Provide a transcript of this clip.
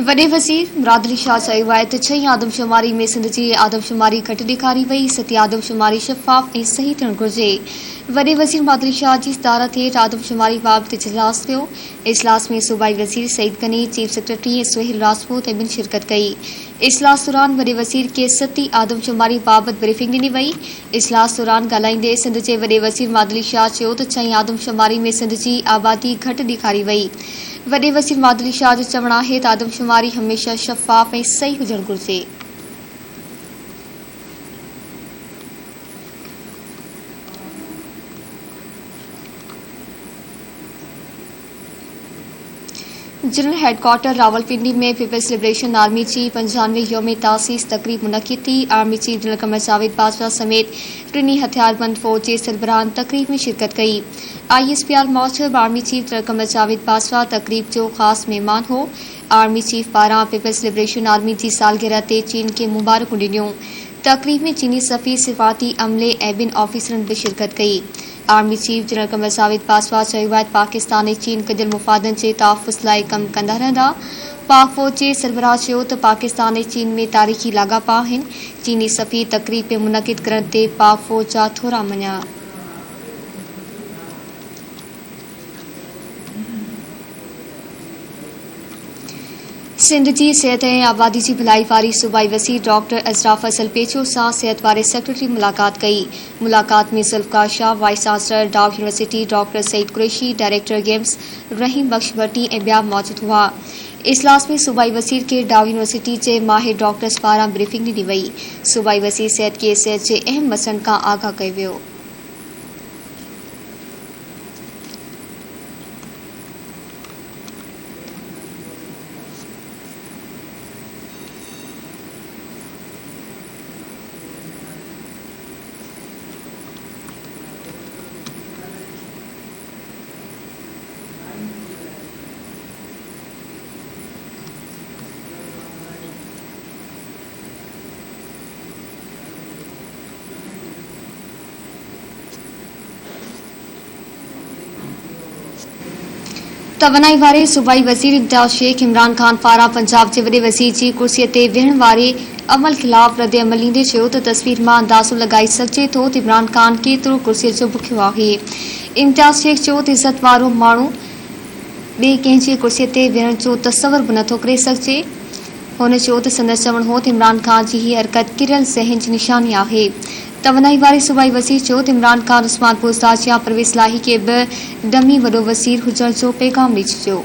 वॾे वज़ीर मुराद अली शाह चयो आहे त 6 आदमशुमारी में सिंध जी आदमशुमारी घटि ॾेखारी वई। 7 आदमशुमारी शफ़ाफ़ ऐं सही थियणु घुरिजे। वॾे वज़ीर मुराद अली शाह जी सदारत हेठि आदमशुमारी बाबति इजलास थियो। इजलास में सूबाई वज़ीर सईद गनी, चीफ सेक्रेटरी ऐं सुहेल राजपूत ऐं ॿिनि शिरकत कई। इजलास दौरान वॾे वज़ीर खे 7हीं आदमशुमारी बाबति ब्रीफिंग ॾिनी वई। इजलास दौरान ॻाल्हाईंदे सिंध जे वॾे वज़ीर मुराद अली शाह चयो त 6हीं आदमशुमारी में सिंध जी आबादी घटि ॾेखारी वई। वॾे वज़ीर मुराद अली शाह जो चवणु आहे त आदमशुमारी हमेशह शफ़ाफ़ ऐं सही हुजणु घुरिजे। जनरल हेडक्वार्टर रावलपिंडी में पीपल्स लिबरेशन आर्मी जी 95 यौम तासीस तकरीब मुनक़िद थी। Army chief general Qamar Javed Bajwa समेत 3 हथियारबंद फौज जे सरबराहन तकरीब में शिरकत कई। ISPR मौजूब army chief general Qamar Javed Bajwa तकरीब जो ख़ास मेहमान हो। आर्मी चीफ पारां पीपल्स लिबरेशन आर्मी जी सालगिरह ते चीन के मुबारकूं ॾिनियूं। तकरीब में चीनी सफ़ी सिफाती अमले ऐं 2 ऑफिसरनि बि शिरकत कई। Army chief general Qamar Javed Bajwa चयो आहे त पाकिस्तान ऐं चीन गॾियल मुफ़ादनि जे तहफ़्फ़ुज़ लाइ कमु कंदा रहंदा। पाक फ़ौज जे सरबराह चयो त पाकिस्तान ऐं चीन में तारीख़ी लाॻापा आहिनि। चीनी सफ़ी तकरीब में मुनक़िद करण ते पाक फ़ौज जा थोरा मञिया। सिंध जी सिहत ऐं आबादी जी भलाई वारी सूबाई वज़ीर डॉक्टर अज़राफ़ असल पेचो सां सिहत वारे सेक्रेटरी मुलाक़ात कई। मुलाक़ात में Zulfiqar Shah, vice chancellor Dow university doctor Saeed Qureshi, director games Rahim Bakhsh Bhatti ऐं ॿिया मौजूद हुआ। इजलास में सूबाई वज़ीर खे डाव यूनिवर्सिटी जे माहिर डॉक्टर्स पारां ब्रीफिंग ॾिनी वई। सूबाई वज़ीर सिहत खे सिहत जे अहम मसइलनि खां आगाह कयो वियो। तवनाई वारे सूबाई वज़ीर इम्तियाज़ शेख इमरान ख़ान पारां पंजाब जे वॾे वज़ीर जी कुर्सीअ ते विहण वारे अमल ख़िलाफ़ रद्द अमल ईंदे चयो त तस्वीर मां अंदाज़ो लॻाए सघिजे थो त इमरान ख़ान केतिरो कुर्सीअ जो बुखियो आहे। इम्तियाज़ शेख चयो त इज़त वारो माण्हू ॿिए कंहिं जे कुर्सीअ ते विहण जो तसवुर बि नथो करे सघिजे। हुन चयो त संदसि चवणु हो त इमरान ख़ान जी हीअ हरकत किरियल ज़हन जी निशानी आहे। तवनाई वारे सूबाई वज़ीर चयो त इमरान ख़ान उस्मान बुज़दार या परवेज़ लाही खे बि डमी वॾो वज़ीर हुजण जो पैगाम ॾेई छॾियो।